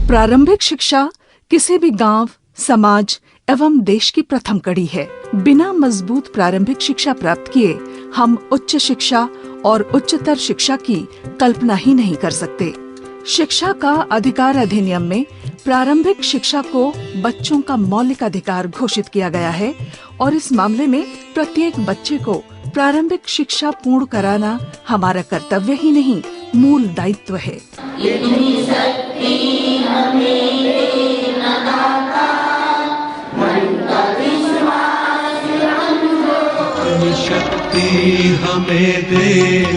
प्रारंभिक शिक्षा किसी भी गांव, समाज एवं देश की प्रथम कड़ी है। बिना मजबूत प्रारंभिक शिक्षा प्राप्त किए हम उच्च शिक्षा और उच्चतर शिक्षा की कल्पना ही नहीं कर सकते। शिक्षा का अधिकार अधिनियम में प्रारंभिक शिक्षा को बच्चों का मौलिक अधिकार घोषित किया गया है और इस मामले में प्रत्येक बच्चे को प्रारंभिक शिक्षा पूर्ण कराना हमारा कर्तव्य ही नहीं, मूल दायित्व है। शक्ति हमें दे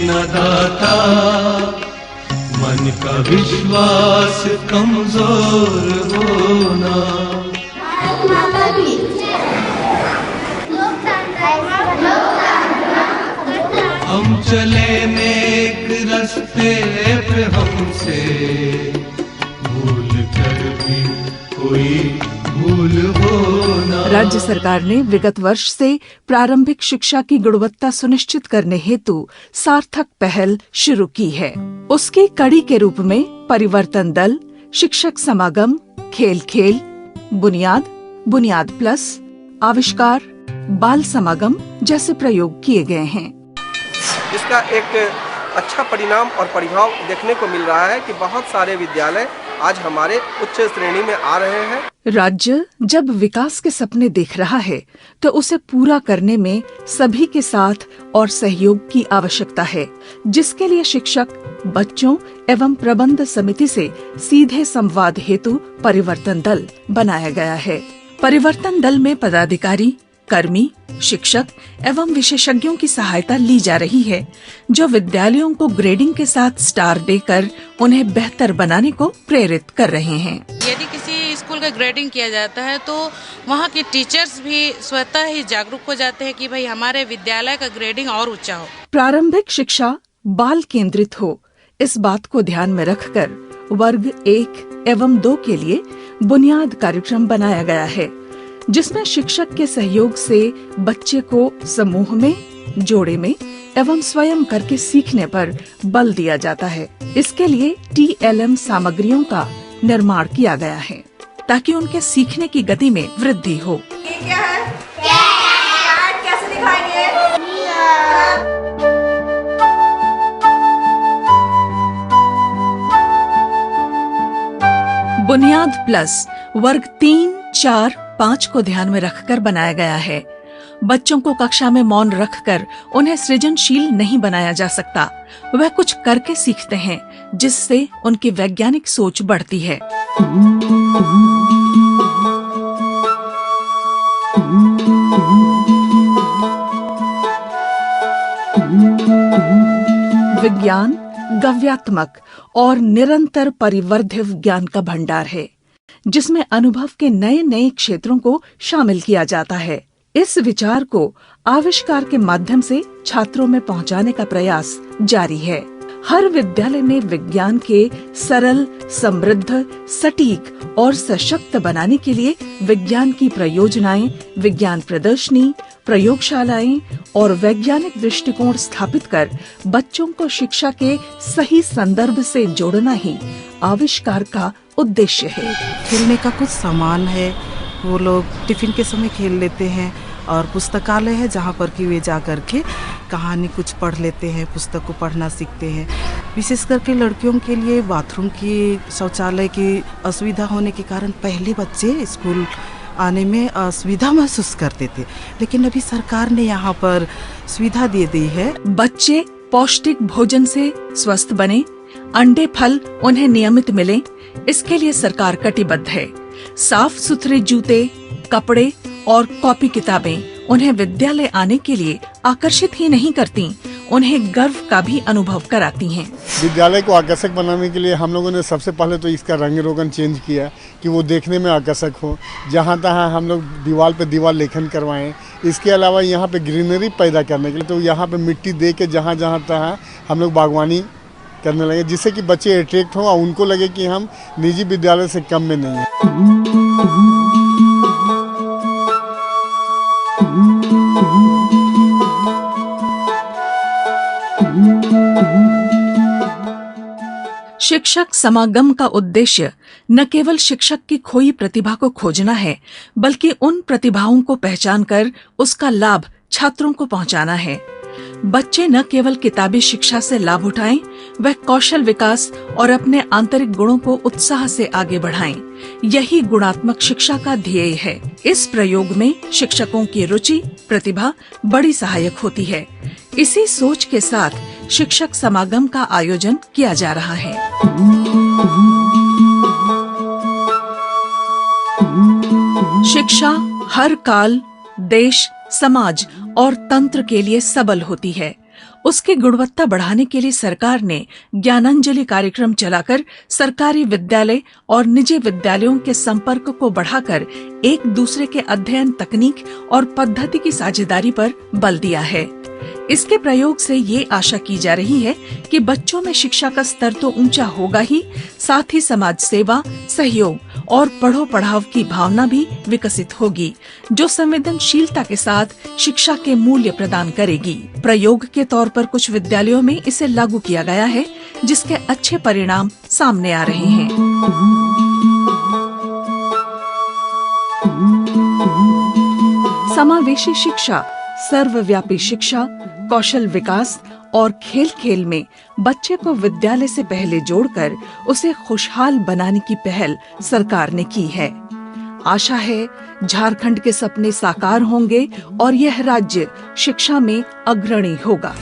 न दाता, मन का विश्वास कमजोर होना। हम चले नेक रास्ते पे, हमसे भूल कर भी कोई भूल होना। राज्य सरकार ने विगत वर्ष से प्रारंभिक शिक्षा की गुणवत्ता सुनिश्चित करने हेतु सार्थक पहल शुरू की है। उसकी कड़ी के रूप में परिवर्तन दल, शिक्षक समागम, खेल खेल, बुनियाद प्लस, आविष्कार, बाल समागम जैसे प्रयोग किए गए हैं। इसका एक अच्छा परिणाम और प्रभाव देखने को मिल रहा है कि बहुत सारे विद्यालय आज हमारे उच्च श्रेणी में आ रहे हैं। राज्य जब विकास के सपने देख रहा है तो उसे पूरा करने में सभी के साथ और सहयोग की आवश्यकता है, जिसके लिए शिक्षक, बच्चों एवं प्रबंध समिति से सीधे संवाद हेतु परिवर्तन दल बनाया गया है। परिवर्तन दल में पदाधिकारी, कर्मी, शिक्षक एवं विशेषज्ञों की सहायता ली जा रही है, जो विद्यालयों को ग्रेडिंग के साथ स्टार देकर उन्हें बेहतर बनाने को प्रेरित कर रहे हैं। यदि किसी स्कूल का ग्रेडिंग किया जाता है तो वहाँ के टीचर्स भी स्वतः ही जागरूक हो जाते हैं कि भाई हमारे विद्यालय का ग्रेडिंग और ऊंचा हो। प्रारंभिक शिक्षा बाल केंद्रित हो, इस बात को ध्यान में रखकर वर्ग 1 एवं 2 के लिए बुनियाद कार्यक्रम बनाया गया है, जिसमें शिक्षक के सहयोग से बच्चे को समूह में, जोड़े में एवं स्वयं करके सीखने पर बल दिया जाता है। इसके लिए TLM सामग्रियों का निर्माण किया गया है ताकि उनके सीखने की गति में वृद्धि हो। ये क्या है? कैसे दिखाएंगे? बुनियाद प्लस वर्ग 3, 4, 5 को ध्यान में रखकर बनाया गया है। बच्चों को कक्षा में मौन रखकर उन्हें सृजनशील नहीं बनाया जा सकता। वह कुछ करके सीखते हैं, जिससे उनकी वैज्ञानिक सोच बढ़ती है। विज्ञान गव्यात्मक और निरंतर परिवर्धित ज्ञान का भंडार है, जिसमें अनुभव के नए नए क्षेत्रों को शामिल किया जाता है। इस विचार को आविष्कार के माध्यम से छात्रों में पहुंचाने का प्रयास जारी है। हर विद्यालय में विज्ञान के सरल, समृद्ध, सटीक और सशक्त बनाने के लिए विज्ञान की परियोजनाएं, विज्ञान प्रदर्शनी, प्रयोगशालाएं और वैज्ञानिक दृष्टिकोण स्थापित कर बच्चों को शिक्षा के सही संदर्भ से जोड़ना ही आविष्कार का उद्देश्य है। खेलने का कुछ सामान है, वो लोग टिफिन के समय खेल लेते हैं, और पुस्तकालय है जहाँ पर कि वे जा कर के कहानी कुछ पढ़ लेते हैं, पुस्तक को पढ़ना सीखते हैं। विशेष करके लड़कियों के लिए बाथरूम की, शौचालय की असुविधा होने के कारण पहले बच्चे स्कूल आने में असुविधा महसूस करते थे, लेकिन अभी सरकार ने यहाँ पर सुविधा दे दी है। बच्चे पौष्टिक भोजन से स्वस्थ बने, अंडे फल उन्हें नियमित मिले, इसके लिए सरकार कटिबद्ध है। साफ सुथरे जूते, कपड़े और कॉपी किताबें उन्हें विद्यालय आने के लिए आकर्षित ही नहीं करती, उन्हें गर्व का भी अनुभव कराती हैं। विद्यालय को आकर्षक बनाने के लिए हम लोगों ने सबसे पहले तो इसका रंग रोगन चेंज किया कि वो देखने में आकर्षक हो। जहाँ तहाँ हम लोग दीवार पे दीवार लेखन करवाएं। इसके अलावा यहाँ पे ग्रीनरी पैदा करने के लिए तो यहाँ पे मिट्टी दे के जहाँ जहाँ तहाँ हम लोग बागवानी करने लगे, जिससे कि बच्चे अट्रैक्ट हों और उनको लगे कि हम निजी विद्यालय से कम में नहीं हैं। शिक्षक समागम का उद्देश्य न केवल शिक्षक की खोई प्रतिभा को खोजना है, बल्कि उन प्रतिभाओं को पहचानकर उसका लाभ छात्रों को पहुंचाना है। बच्चे न केवल किताबी शिक्षा से लाभ उठाएं, वह कौशल विकास और अपने आंतरिक गुणों को उत्साह से आगे बढ़ाएं। यही गुणात्मक शिक्षा का ध्येय है। इस प्रयोग में शिक्षकों की रुचि, प्रतिभा बड़ी सहायक होती है। इसी सोच के साथ शिक्षक समागम का आयोजन किया जा रहा है। शिक्षा हर काल, देश, समाज और तंत्र के लिए सबल होती है। उसकी गुणवत्ता बढ़ाने के लिए सरकार ने ज्ञानांजलि कार्यक्रम चलाकर सरकारी विद्यालय और निजी विद्यालयों के संपर्क को बढ़ाकर एक दूसरे के अध्ययन तकनीक और पद्धति की साझेदारी पर बल दिया है। इसके प्रयोग से ये आशा की जा रही है कि बच्चों में शिक्षा का स्तर तो ऊंचा होगा ही, साथ ही समाज सेवा, सहयोग और पढ़ो पढ़ाओ की भावना भी विकसित होगी, जो संवेदनशीलता के साथ शिक्षा के मूल्य प्रदान करेगी। प्रयोग के तौर पर कुछ विद्यालयों में इसे लागू किया गया है, जिसके अच्छे परिणाम सामने आ रहे हैं। समावेशी शिक्षा, सर्वव्यापी शिक्षा, कौशल विकास और खेल खेल में बच्चे को विद्यालय से पहले जोड़कर उसे खुशहाल बनाने की पहल सरकार ने की है। आशा है झारखंड के सपने साकार होंगे और यह राज्य शिक्षा में अग्रणी होगा।